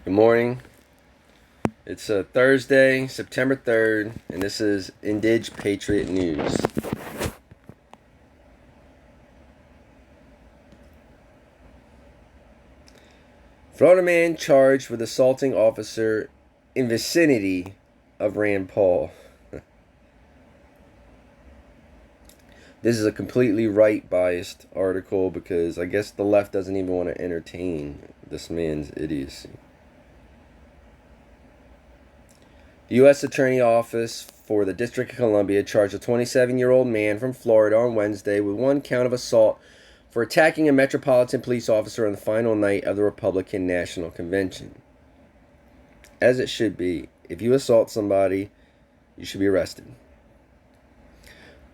Good morning. It's Thursday, September 3rd, and this is IndigPatriot News. Florida man charged with assaulting officer in vicinity of Rand Paul. This is a completely right-biased article because I guess the left doesn't even want to entertain this man's idiocy. The U.S. Attorney Office for the District of Columbia charged a 27-year-old man from Florida on Wednesday with one count of assault for attacking a Metropolitan Police officer on the final night of the Republican National Convention. As it should be, if you assault somebody, you should be arrested.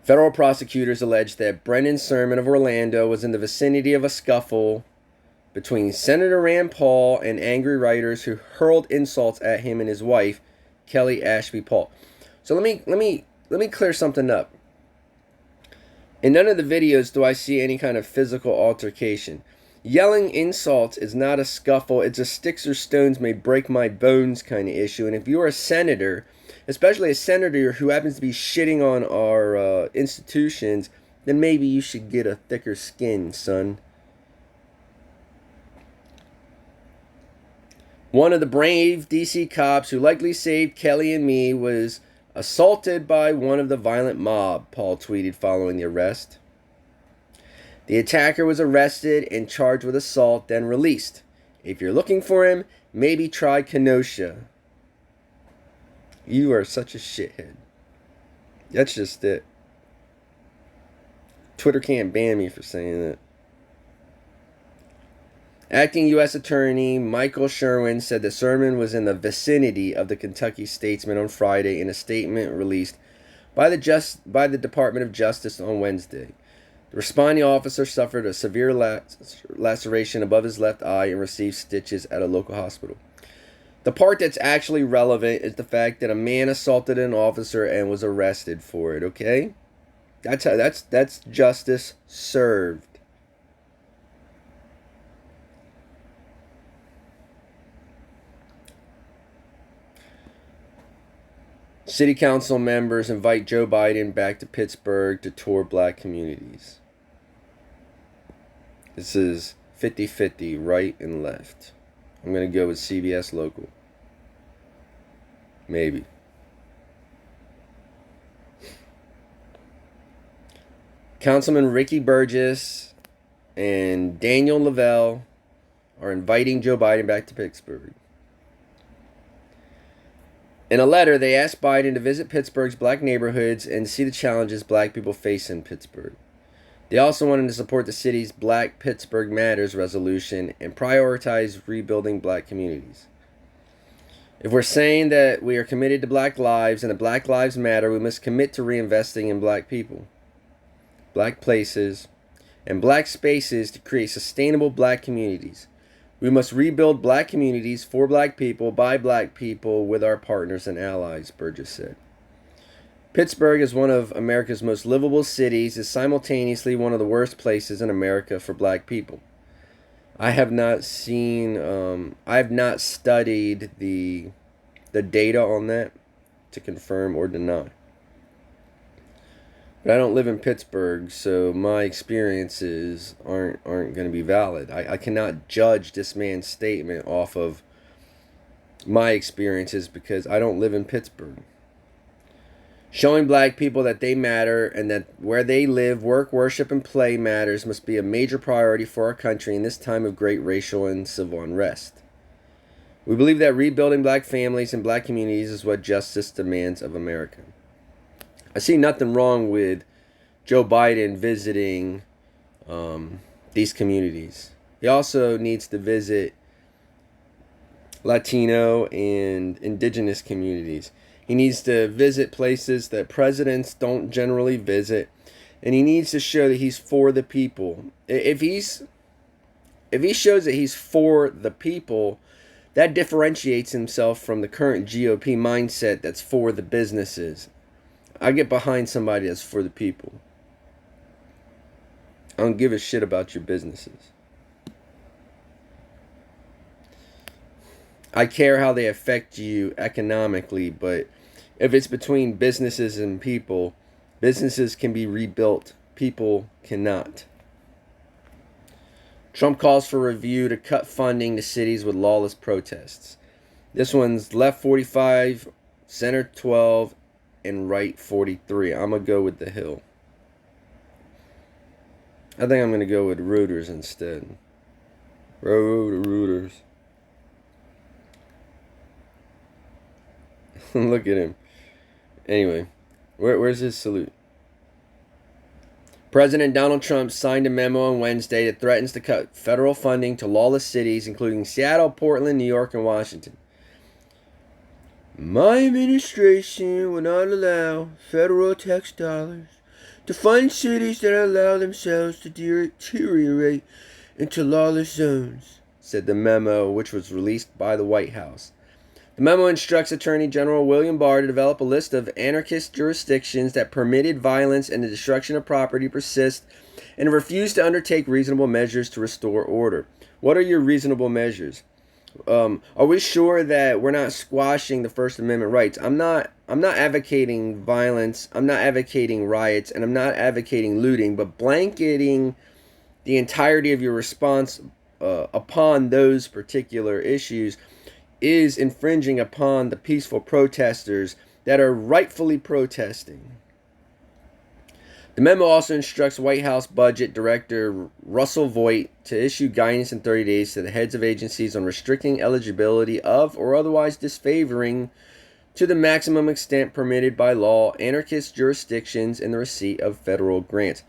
Federal prosecutors alleged that Brennan Sermon of Orlando was in the vicinity of a scuffle between Senator Rand Paul and angry writers who hurled insults at him and his wife, Kelly Ashby Paul. So let me clear something up. In none of the videos do I see any kind of physical altercation. Yelling insults is not a scuffle. It's a sticks or stones may break my bones kind of issue. And if you're a senator, especially a senator who happens to be shitting on our institutions, then maybe you should get a thicker skin, son. One of the brave DC cops who likely saved Kelly and me was assaulted by one of the violent mob, Paul tweeted following the arrest. The attacker was arrested and charged with assault, then released. If you're looking for him, maybe try Kenosha. You are such a shithead. That's just it. Twitter can't ban me for saying that. Acting U.S. Attorney Michael Sherwin said the Sermon was in the vicinity of the Kentucky Statesman on Friday in a statement released by the Department of Justice on Wednesday. The responding officer suffered a severe laceration above his left eye and received stitches at a local hospital. The part that's actually relevant is the fact that a man assaulted an officer and was arrested for it, okay? That's justice served. City Council members invite Joe Biden back to Pittsburgh to tour black communities. This is 50-50, right and left. I'm going to go with CBS Local. Maybe. Councilman Ricky Burgess and Daniel Lavelle are inviting Joe Biden back to Pittsburgh. In a letter, they asked Biden to visit Pittsburgh's black neighborhoods and see the challenges black people face in Pittsburgh. They also wanted to support the city's Black Pittsburgh Matters resolution and prioritize rebuilding black communities. If we're saying that we are committed to black lives and that black lives matter, we must commit to reinvesting in black people, black places, and black spaces to create sustainable black communities. We must rebuild black communities for black people, by black people, with our partners and allies, Burgess said. Pittsburgh is one of America's most livable cities, is simultaneously one of the worst places in America for black people. I have not studied the data on that to confirm or deny. But I don't live in Pittsburgh, so my experiences aren't going to be valid. I cannot judge this man's statement off of my experiences because I don't live in Pittsburgh. Showing black people that they matter and that where they live, work, worship, and play matters must be a major priority for our country in this time of great racial and civil unrest. We believe that rebuilding black families and black communities is what justice demands of America. I see nothing wrong with Joe Biden visiting these communities. He also needs to visit Latino and indigenous communities. He needs to visit places that presidents don't generally visit, and he needs to show that he's for the people. If he shows that he's for the people, that differentiates himself from the current GOP mindset that's for the businesses. I get behind somebody that's for the people. I don't give a shit about your businesses. I care how they affect you economically, but if it's between businesses and people, businesses can be rebuilt, people cannot. Trump calls for review to cut funding to cities with lawless protests. This one's left 45, center 12, and right 43. I'm going to go with the Hill. I think I'm going to go with Reuters instead. Reuters. Look at him. Anyway, where's his salute? President Donald Trump signed a memo on Wednesday that threatens to cut federal funding to lawless cities, including Seattle, Portland, New York, and Washington. My administration will not allow federal tax dollars to fund cities that allow themselves to deteriorate into lawless zones, said the memo, which was released by the White House. The memo instructs Attorney General William Barr to develop a list of anarchist jurisdictions that permitted violence and the destruction of property persist and refuse to undertake reasonable measures to restore order. What are your reasonable measures? Are we sure that we're not squashing the First Amendment rights? I'm not advocating violence. I'm not advocating riots, and I'm not advocating looting, but blanketing the entirety of your response upon those particular issues is infringing upon the peaceful protesters that are rightfully protesting. The memo also instructs White House Budget Director Russell Voigt to issue guidance in 30 days to the heads of agencies on restricting eligibility of or otherwise disfavoring to the maximum extent permitted by law anarchist jurisdictions in the receipt of federal grants.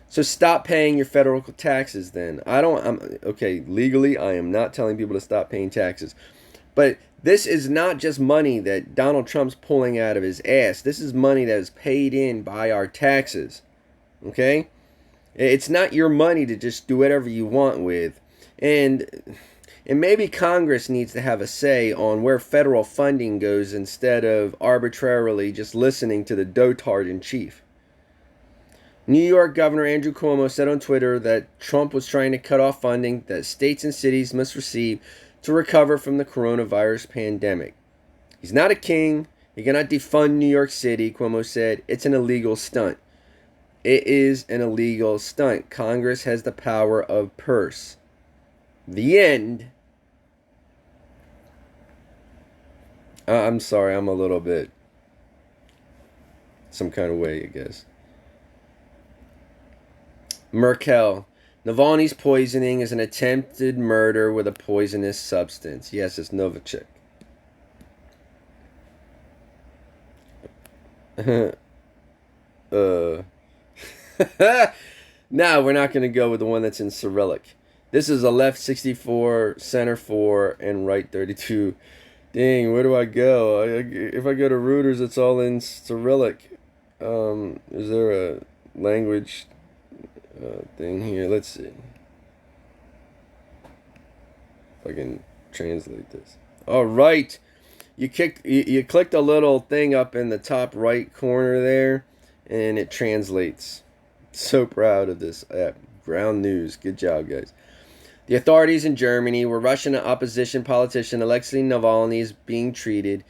So stop paying your federal taxes then. Okay, legally I am not telling people to stop paying taxes. But this is not just money that Donald Trump's pulling out of his ass. This is money that is paid in by our taxes. Okay? It's not your money to just do whatever you want with. And maybe Congress needs to have a say on where federal funding goes instead of arbitrarily just listening to the dotard in chief. New York Governor Andrew Cuomo said on Twitter that Trump was trying to cut off funding that states and cities must receive to recover from the coronavirus pandemic. He's not a king. He cannot defund New York City, Cuomo said. It's an illegal stunt. It is an illegal stunt. Congress has the power of purse. The end. I'm sorry, I'm a little bit some kind of way, I guess. Merkel. Navalny's poisoning is an attempted murder with a poisonous substance. Yes, it's Novichok. No, we're not going to go with the one that's in Cyrillic. This is a left 64, center 4, and right 32. Dang, where do I go? If I go to Reuters, it's all in Cyrillic. Is there a language thing here? Let's see if I can translate this. All right, you clicked a little thing up in the top right corner there, and it translates. So proud of this app. Ground News. Good job, guys. The authorities in Germany, where Russian opposition politician Alexei Navalny is being treated,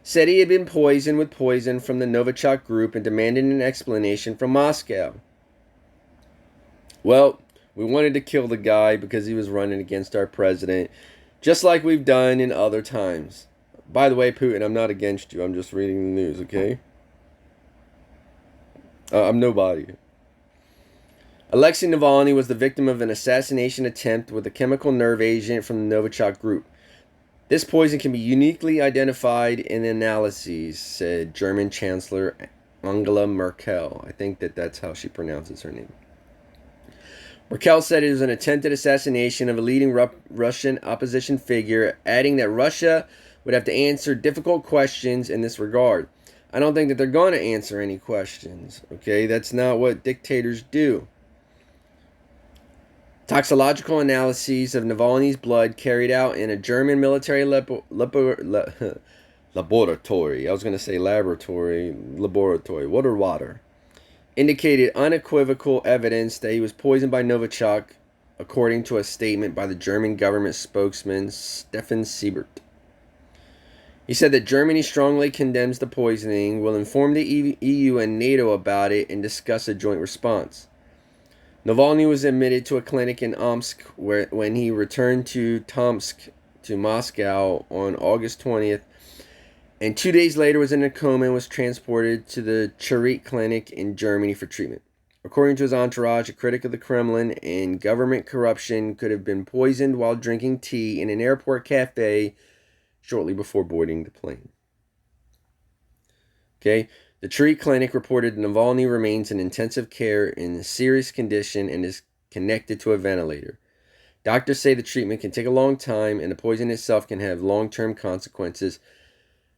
said he had been poisoned with poison from the Novichok group and demanded an explanation from Moscow. Well, we wanted to kill the guy because he was running against our president, just like we've done in other times. By the way, Putin, I'm not against you. I'm just reading the news, okay? I'm nobody. Alexei Navalny was the victim of an assassination attempt with a chemical nerve agent from the Novichok group. This poison can be uniquely identified in analyses, said German Chancellor Angela Merkel. I think that's how she pronounces her name. Merkel said it was an attempted assassination of a leading Russian opposition figure, adding that Russia would have to answer difficult questions in this regard. I don't think that they're going to answer any questions, okay? That's not what dictators do. Toxicological analyses of Navalny's blood carried out in a German military laboratory. I was going to say laboratory. Water. Indicated unequivocal evidence that he was poisoned by Novichok according to a statement by the German government spokesman Stefan Siebert. He said that Germany strongly condemns the poisoning, will inform the EU and NATO about it, and discuss a joint response. Navalny was admitted to a clinic in Omsk when he returned to Tomsk to Moscow on August 20th, and 2 days later was in a coma and was transported to the Charite clinic in Germany for treatment. According to his entourage, a critic of the Kremlin and government corruption could have been poisoned while drinking tea in an airport cafe shortly before boarding the plane. Okay, the Charite clinic reported Navalny remains in intensive care in a serious condition and is connected to a ventilator. Doctors say the treatment can take a long time and the poison itself can have long-term consequences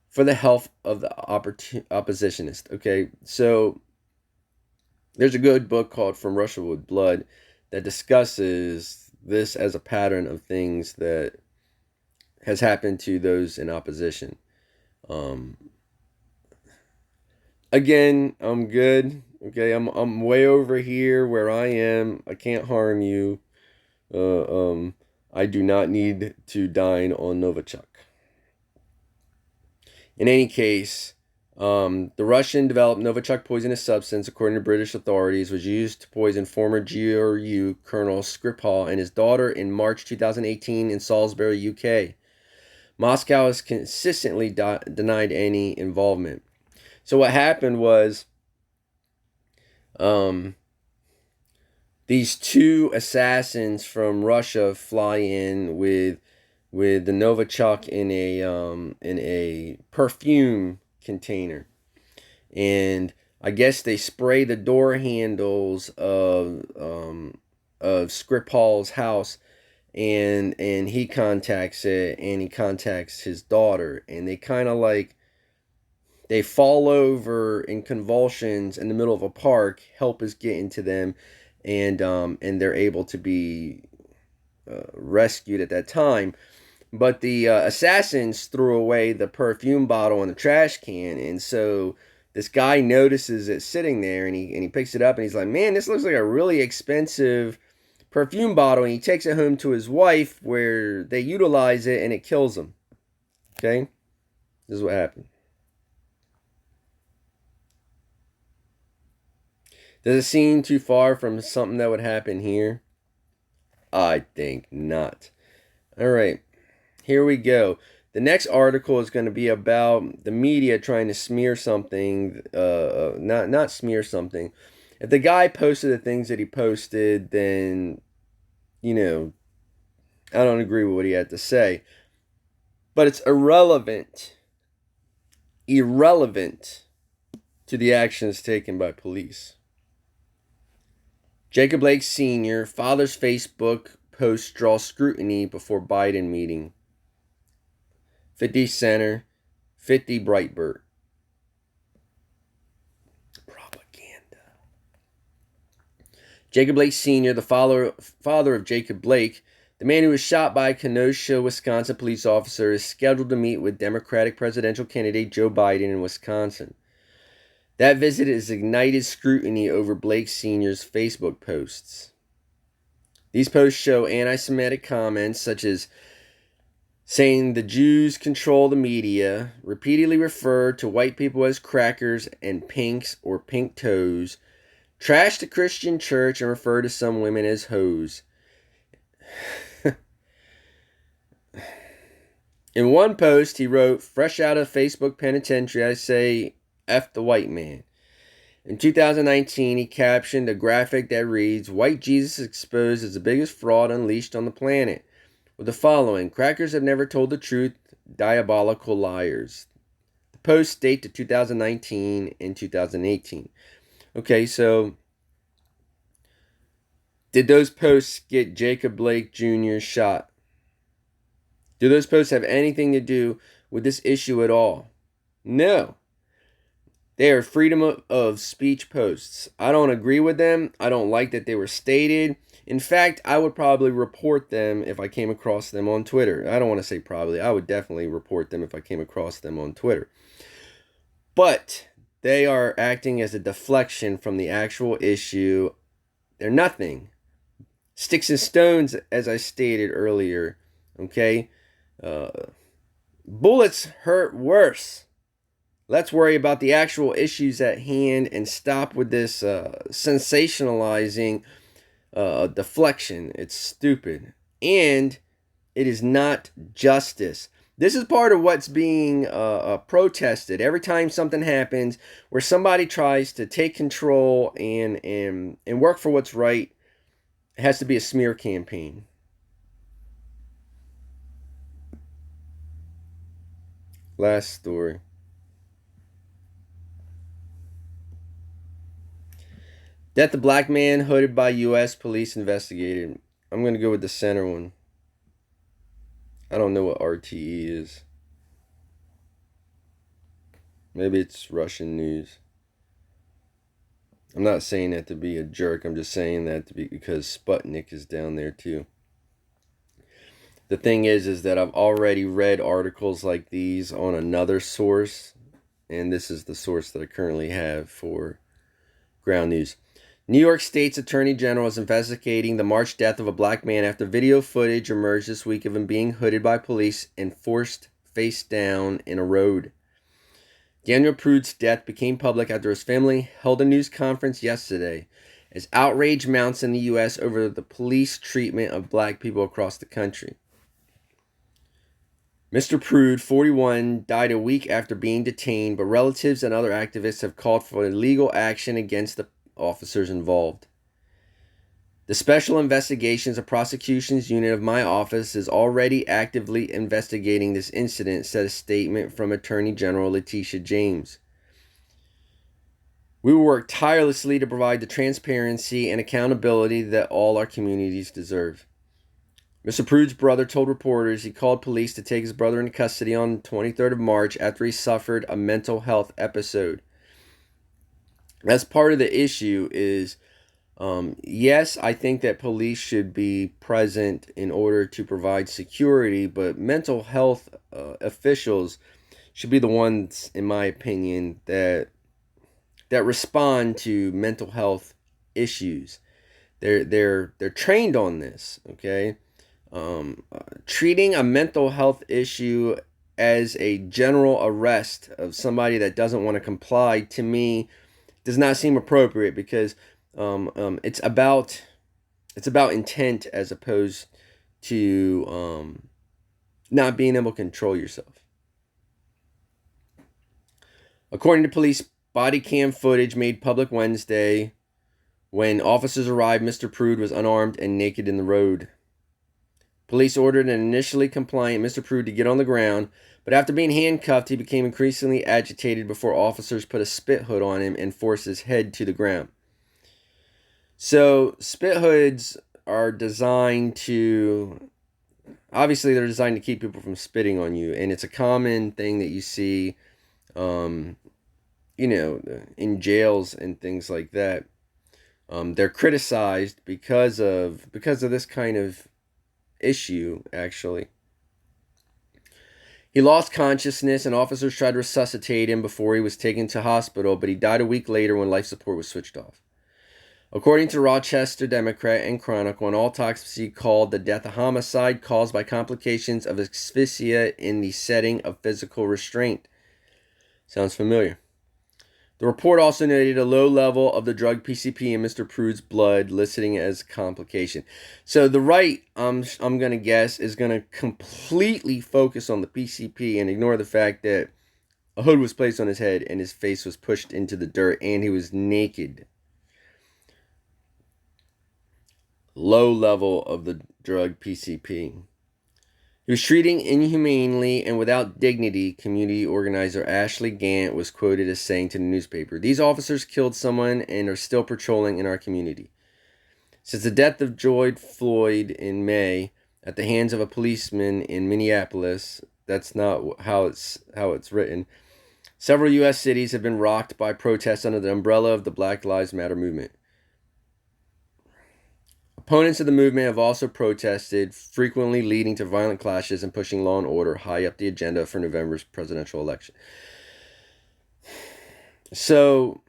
for the health of the oppositionist. Okay, so there's a good book called From Russia with Blood that discusses this as a pattern of things that has happened to those in opposition. Again, I'm good. Okay, I'm way over here where I am. I can't harm you. I do not need to dine on Novichok. In any case, the Russian-developed Novichok poisonous substance, according to British authorities, was used to poison former GRU Colonel Skripal and his daughter in March 2018 in Salisbury, UK. Moscow has consistently denied any involvement. So what happened was these two assassins from Russia fly in with the Novichok in a perfume container, and I guess they spray the door handles of Skripal's house, and he contacts it, and he contacts his daughter, and they kind of like they fall over in convulsions in the middle of a park. Help is getting to them, and they're able to be rescued at that time. But the assassins threw away the perfume bottle in the trash can, and so this guy notices it sitting there, and he picks it up, and he's like, "Man, this looks like a really expensive perfume bottle," and he takes it home to his wife, where they utilize it, and it kills him. Okay, this is what happened. Does it seem too far from something that would happen here? I think not. All right, here we go. The next article is going to be about the media trying to smear something, not smear something. If the guy posted the things that he posted, then, I don't agree with what he had to say. But it's irrelevant to the actions taken by police. Jacob Blake Sr., father's Facebook post draws scrutiny before Biden meeting. 50 Center, 50 Breitbart. Propaganda. Jacob Blake Sr., the father of Jacob Blake, the man who was shot by a Kenosha, Wisconsin police officer, is scheduled to meet with Democratic presidential candidate Joe Biden in Wisconsin. That visit has ignited scrutiny over Blake Sr.'s Facebook posts. These posts show anti-Semitic comments such as saying the Jews control the media, repeatedly refer to white people as crackers and pinks or pink toes, trash the Christian church, and refer to some women as hoes. In one post, he wrote, "Fresh out of Facebook penitentiary, I say, F the white man." In 2019, he captioned a graphic that reads, "White Jesus exposed as the biggest fraud unleashed on the planet," with the following: "Crackers have never told the truth, diabolical liars." The posts date to 2019 and 2018. Okay, so did those posts get Jacob Blake Jr. shot? Do those posts have anything to do with this issue at all? No. They are freedom of speech posts. I don't agree with them. I don't like that they were stated. In fact, I would probably report them if I came across them on Twitter. I don't want to say probably. I would definitely report them if I came across them on Twitter. But they are acting as a deflection from the actual issue. They're nothing. Sticks and stones, as I stated earlier, okay? Bullets hurt worse. Let's worry about the actual issues at hand and stop with this sensationalizing deflection. It's stupid. And it is not justice. This is part of what's being protested. Every time something happens where somebody tries to take control and work for what's right, it has to be a smear campaign. Last story. Death of black man hooded by U.S. police investigated. I'm going to go with the center one. I don't know what RTE is. Maybe it's Russian news. I'm not saying that to be a jerk. I'm just saying that to be because Sputnik is down there too. The thing is that I've already read articles like these on another source, and this is the source that I currently have for ground news. New York State's Attorney General is investigating the March death of a black man after video footage emerged this week of him being hooded by police and forced face down in a road. Daniel Prude's death became public after his family held a news conference yesterday as outrage mounts in the U.S. over the police treatment of black people across the country. Mr. Prude, 41, died a week after being detained, but relatives and other activists have called for legal action against the officers involved. The Special Investigations and Prosecutions Unit of my office is already actively investigating this incident, said a statement from Attorney General Letitia James. We will work tirelessly to provide the transparency and accountability that all our communities deserve. Mr. Prude's brother told reporters he called police to take his brother into custody on the 23rd of March after he suffered a mental health episode. That's part of the issue is, yes, I think that police should be present in order to provide security, but mental health officials should be the ones, in my opinion, that respond to mental health issues. They're trained on this, okay? Treating a mental health issue as a general arrest of somebody that doesn't want to comply, to me, does not seem appropriate because it's about intent as opposed to not being able to control yourself. According to police body cam footage made public Wednesday, when officers arrived, Mr. Prude was unarmed and naked in the road. Police ordered an initially compliant Mr. Prude to get on the ground, but after being handcuffed, he became increasingly agitated before officers put a spit hood on him and forced his head to the ground. So, spit hoods are designed to, obviously they're designed to keep people from spitting on you, and it's a common thing that you see, in jails and things like that. They're criticized because of this kind of issue, actually. He lost consciousness and officers tried to resuscitate him before he was taken to hospital, but he died a week later when life support was switched off. According to Rochester Democrat and Chronicle, an autopsy called the death a homicide caused by complications of asphyxia in the setting of physical restraint. Sounds familiar. The report also noted a low level of the drug PCP in Mr. Prude's blood, listing it as a complication. So the right, I'm going to guess, is going to completely focus on the PCP and ignore the fact that a hood was placed on his head and his face was pushed into the dirt and he was naked. Low level of the drug PCP. He was treating inhumanely and without dignity, community organizer Ashley Gant was quoted as saying to the newspaper. These officers killed someone and are still patrolling in our community. Since the death of George Floyd in May at the hands of a policeman in Minneapolis, that's not how it's written, several U.S. cities have been rocked by protests under the umbrella of the Black Lives Matter movement. Opponents of the movement have also protested, frequently leading to violent clashes and pushing law and order high up the agenda for November's presidential election. So,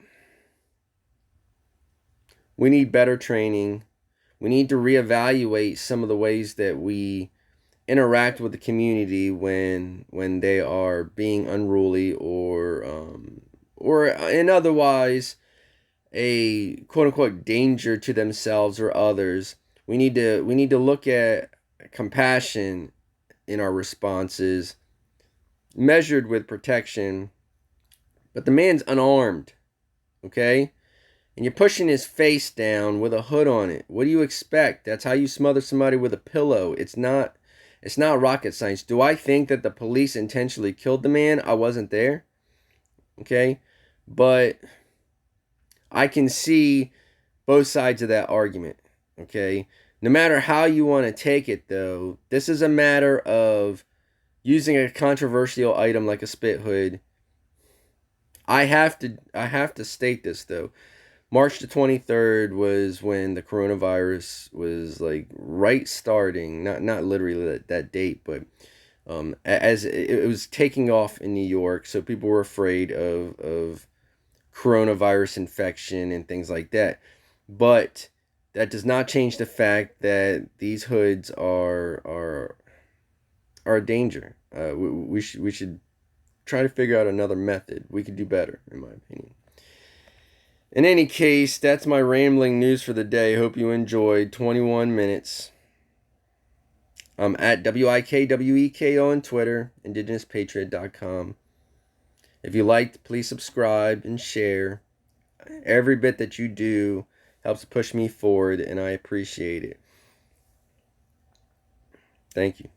we need better training. We need to reevaluate some of the ways that we interact with the community when they are being unruly or in otherwise a quote unquote danger to themselves or others. We need to look at compassion in our responses, measured with protection. But the man's unarmed, okay? And you're pushing his face down with a hood on it. What do you expect? That's how you smother somebody with a pillow. It's not rocket science. Do I think that the police intentionally killed the man? I wasn't there. Okay? But I can see both sides of that argument. Okay? No matter how you want to take it though, this is a matter of using a controversial item like a spit hood. I have to state this though. March the 23rd was when the coronavirus was like right starting, not literally that date, but as it was taking off in New York, so people were afraid of coronavirus infection and things like that. But that does not change the fact that these hoods are a danger. We should try to figure out another method. We could do better, in my opinion. In any case, that's my rambling news for the day. Hope you enjoyed 21 minutes. I'm at WIKWEKO on Twitter, IndigenousPatriot.com. If you liked, please subscribe and share. Every bit that you do helps push me forward, and I appreciate it. Thank you.